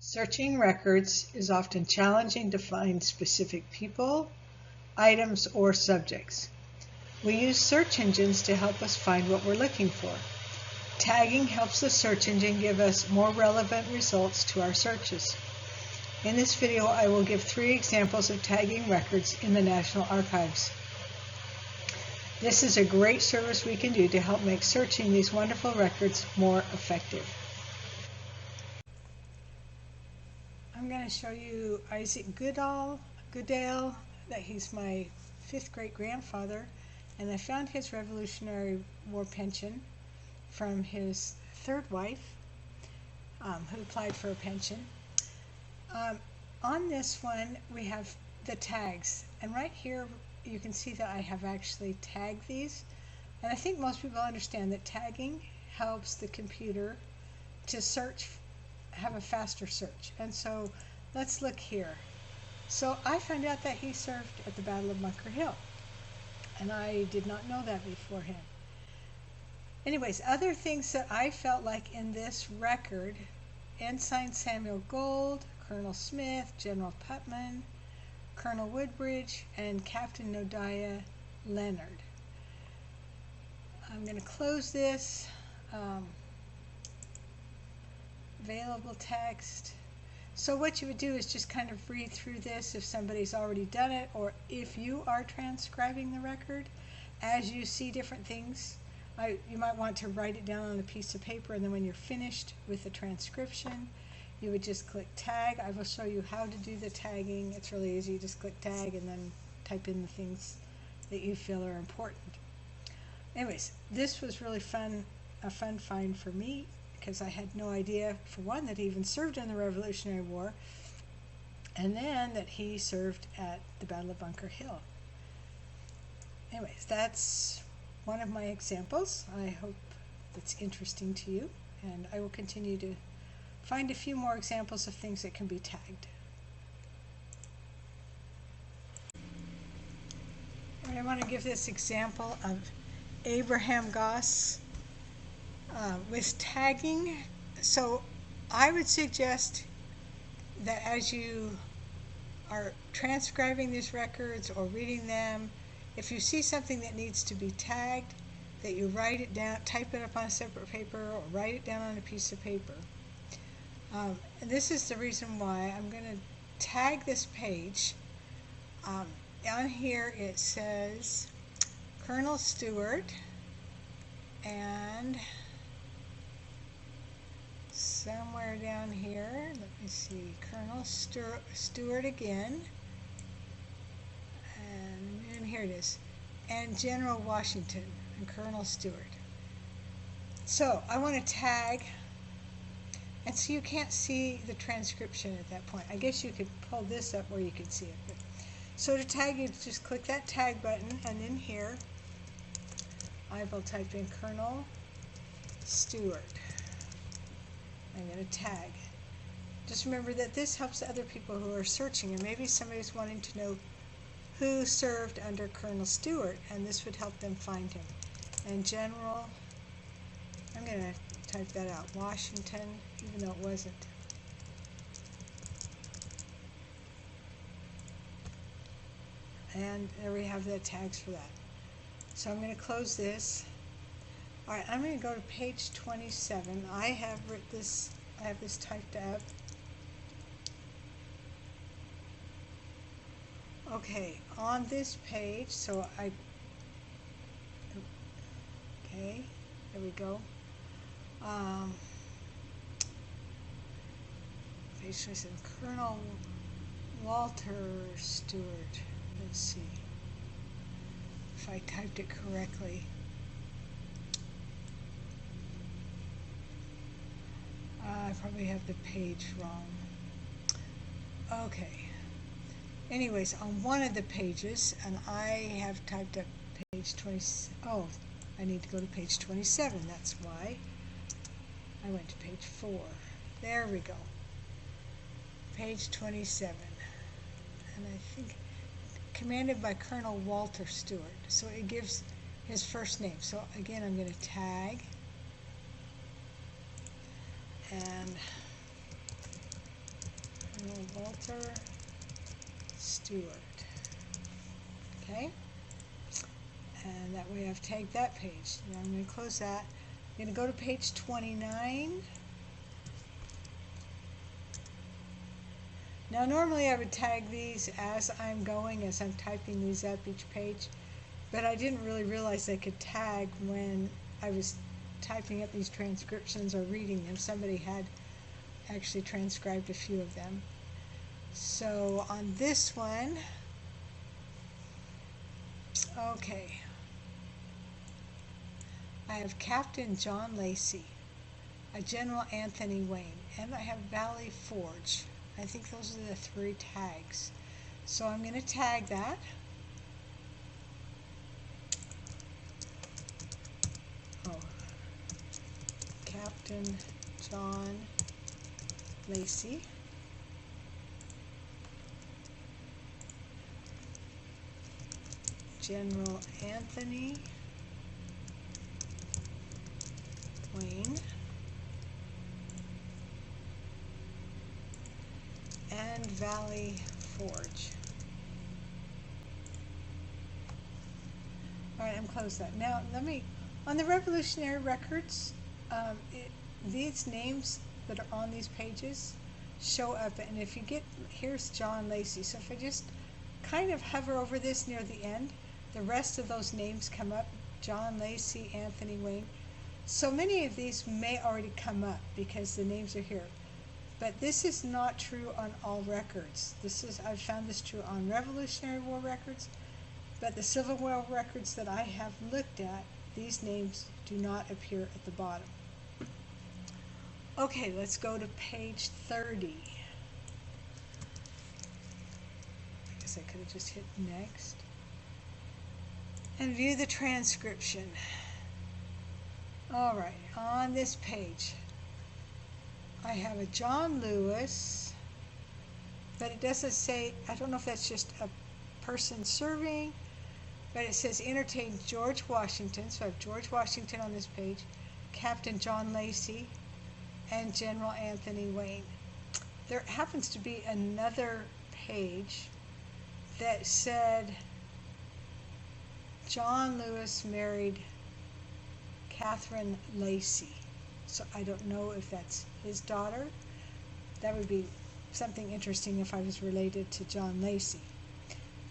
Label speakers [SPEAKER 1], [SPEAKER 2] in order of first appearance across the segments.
[SPEAKER 1] Searching records is often challenging to find specific people, items, or subjects. We use search engines to help us find what we're looking for. Tagging helps the search engine give us more relevant results to our searches. In this video, I will give 3 examples of tagging records in the National Archives. This is a great service we can do to help make searching these wonderful records more effective. I'm going to show you Isaac Goodale, that he's my 5th great-grandfather, and I found his Revolutionary War pension from his 3rd wife, who applied for a pension. On this one, we have the tags, and right here you can see that I have actually tagged these, and I think most people understand that tagging helps the computer to search, have a faster search. And so let's look here. So I found out that he served at the Battle of Bunker Hill, and I did not know that beforehand. Anyways, other things that I felt like in this record: Ensign Samuel Gold, Colonel Smith, General Putman, Colonel Woodbridge, and Captain Nodiah Leonard. I'm going to close this. Available text. So what you would do is just kind of read through this if somebody's already done it, or if you are transcribing the record. As you see different things, you might want to write it down on a piece of paper, and then when you're finished with the transcription, you would just click tag. I will show you how to do the tagging. It's really easy. You just click tag and then type in the things that you feel are important. Anyways, this was really fun, a fun find for me, because I had no idea, for one, that he even served in the Revolutionary War, and then that he served at the Battle of Bunker Hill. Anyways, that's one of my examples. I hope it's interesting to you, and I will continue to find a few more examples of things that can be tagged. And I want to give this example of Abraham Goss with tagging. So I would suggest that as you are transcribing these records or reading them, if you see something that needs to be tagged, that you write it down, type it up on a separate paper, or write it down on a piece of paper. And this is the reason why I'm going to tag this page. On here it says Colonel Stewart, and somewhere down here, let me see, Colonel Stewart again, and here it is, and General Washington and Colonel Stewart. So I want to tag, and so you can't see the transcription at that point. I guess you could pull this up where you can see it. But, so to tag, you just click that tag button, and in here I will type in Colonel Stewart. I'm going to tag. Just remember that this helps other people who are searching, and maybe somebody's wanting to know who served under Colonel Stewart, and this would help them find him. And General, I'm going to type that out, Washington, even though it wasn't. And there we have the tags for that. So I'm going to close this. All right, I'm going to go to page 27. I have this typed up. Okay, on this page, okay, there we go. Page 27, Colonel Walter Stewart. Let's see if I typed it correctly. I probably have the page wrong. Okay. Anyways, on one of the pages, and I have typed up page 20. Oh, I need to go to page 27. That's why I went to page 4. There we go. Page 27. And I think commanded by Colonel Walter Stewart. So it gives his first name. So again, I'm going to tag. And Walter Stewart. Okay, and that way I've tagged that page. Now I'm going to close that. I'm going to go to page 29. Now normally I would tag these as I'm going, as I'm typing these up each page, but I didn't really realize I could tag when I was typing up these transcriptions or reading them. Somebody had actually transcribed a few of them. So on this one, okay, I have Captain John Lacey, a General Anthony Wayne, and I have Valley Forge. I think those are the 3 tags. So I'm going to tag that. Oh, Captain John Lacey. General Anthony Wayne. And Valley Forge. All right, I'm closed that. Now let me, on the Revolutionary Records, these names that are on these pages show up, and if you get, here's John Lacey. So if I just kind of hover over this near the end, the rest of those names come up. John Lacey, Anthony Wayne. So many of these may already come up because the names are here. But this is not true on all records. I've found this true on Revolutionary War records, but the Civil War records that I have looked at, these names do not appear at the bottom. Okay, let's go to page 30. I guess I could have just hit next. And view the transcription. All right, on this page, I have a John Lewis, but it doesn't say, I don't know if that's just a person serving, but it says entertained George Washington. So I have George Washington on this page, Captain John Lacey, and General Anthony Wayne. There happens to be another page that said John Lewis married Catherine Lacey. So I don't know if that's his daughter. That would be something interesting if I was related to John Lacey.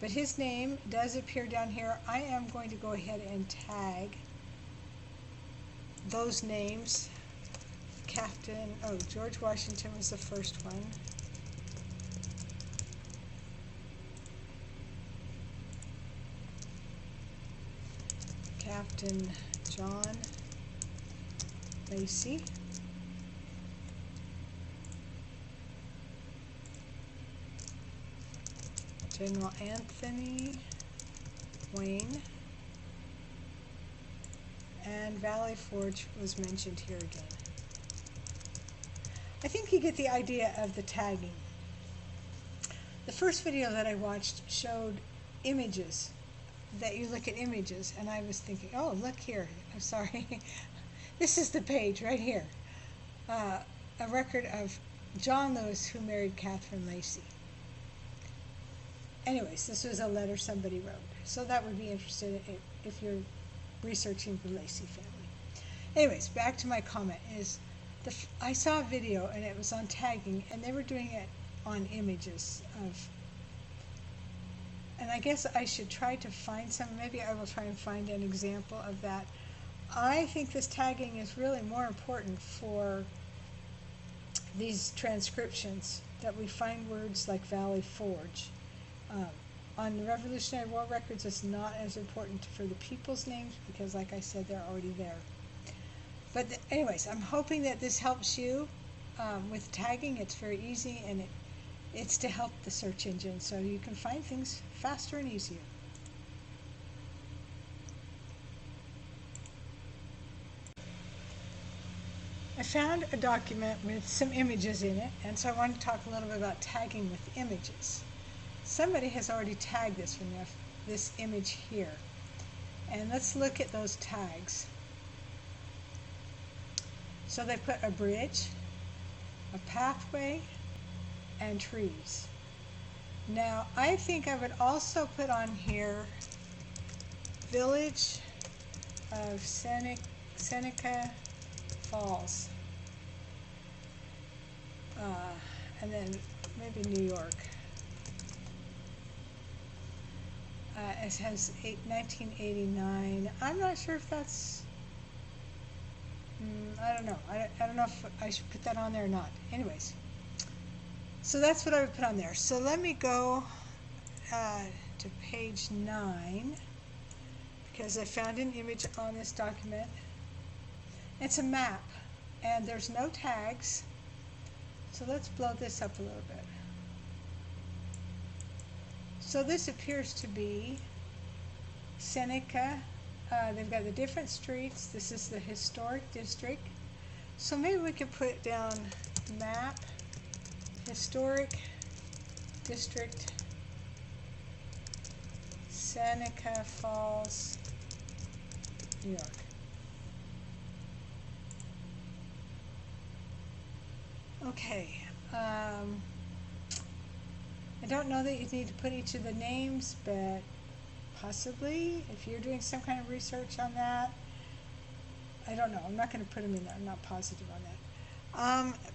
[SPEAKER 1] But his name does appear down here. I am going to go ahead and tag those names. George Washington was the first one. Captain John Lacey. General Anthony Wayne. And Valley Forge was mentioned here again. I think you get the idea of the tagging. The first video that I watched showed images, that you look at images, and I was thinking, oh, look here, I'm sorry. This is the page right here. A record of John Lewis who married Catherine Lacey. Anyways, this was a letter somebody wrote. So that would be interesting if you're researching the Lacey family. Anyways, back to my comment is, I saw a video and it was on tagging, and they were doing it on images of, and I guess I should try to find some, maybe I will try and find an example of that. I think this tagging is really more important for these transcriptions, that we find words like Valley Forge. On the Revolutionary War records, it's not as important for the people's names because, like I said, they're already there. But anyways, I'm hoping that this helps you with tagging. It's very easy, and it's to help the search engine so you can find things faster and easier. I found a document with some images in it, and so I want to talk a little bit about tagging with images. Somebody has already tagged this from this image here. And let's look at those tags. So they put a bridge, a pathway, and trees. Now, I think I would also put on here Village of Seneca Falls. And then maybe New York. It has 1989. I'm not sure if that's, I don't know. I don't know if I should put that on there or not. Anyways, so that's what I would put on there. So let me go to page 9 because I found an image on this document. It's a map and there's no tags. So let's blow this up a little bit. So this appears to be Seneca. They've got the different streets. This is the historic district. So maybe we could put down map, historic district, Seneca Falls, New York. Okay. I don't know that you need to put each of the names, but possibly if you're doing some kind of research on that. I don't know. I'm not going to put them in there. I'm not positive on that.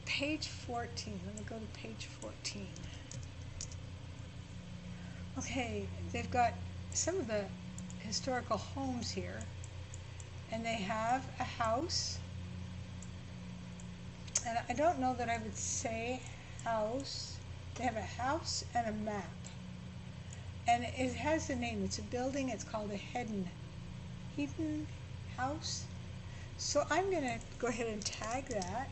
[SPEAKER 1] Page 14. Let me go to page 14. Okay, they've got some of the historical homes here, and they have a house. And I don't know that I would say house. They have a house and a map. And it has a name. It's a building. It's called a Hedden House. So I'm going to go ahead and tag that.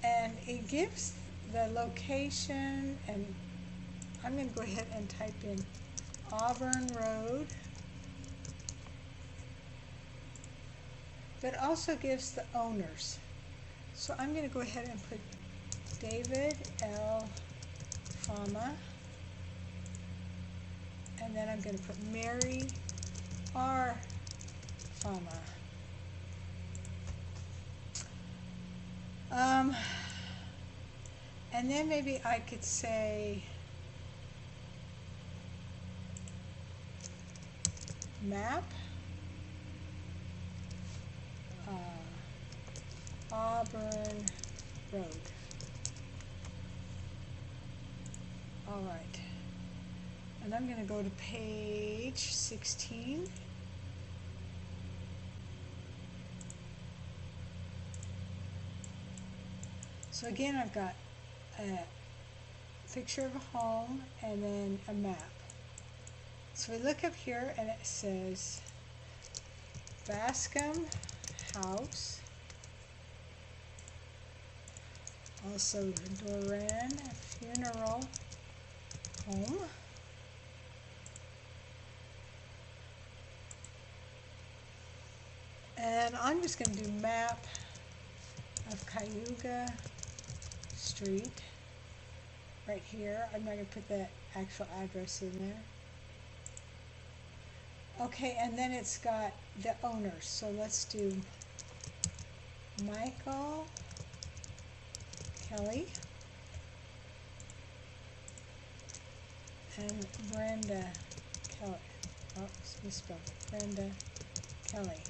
[SPEAKER 1] And it gives the location, and I'm going to go ahead and type in Auburn Road. But also gives the owners. So I'm going to go ahead and put David L. Fama. And then I'm going to put Mary R. Fama. And then maybe I could say map. Auburn Road. All right. And I'm going to go to page 16. So again, I've got a picture of a home and then a map. So we look up here and it says Bascom House. Also Doran Funeral Home. And I'm just going to do map of Cayuga Street right here. I'm not going to put the actual address in there. Okay, and then it's got the owners. So let's do Michael Kelly and Brenda Kelly. Oh, misspelled. Brenda Kelly.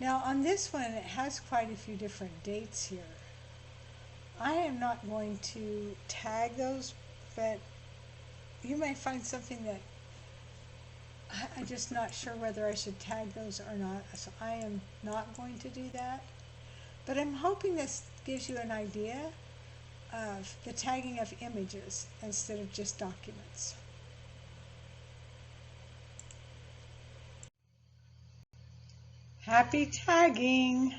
[SPEAKER 1] Now on this one, it has quite a few different dates here. I am not going to tag those, but you may find something that I'm just not sure whether I should tag those or not, so I am not going to do that. But I'm hoping this gives you an idea of the tagging of images instead of just documents. Happy tagging!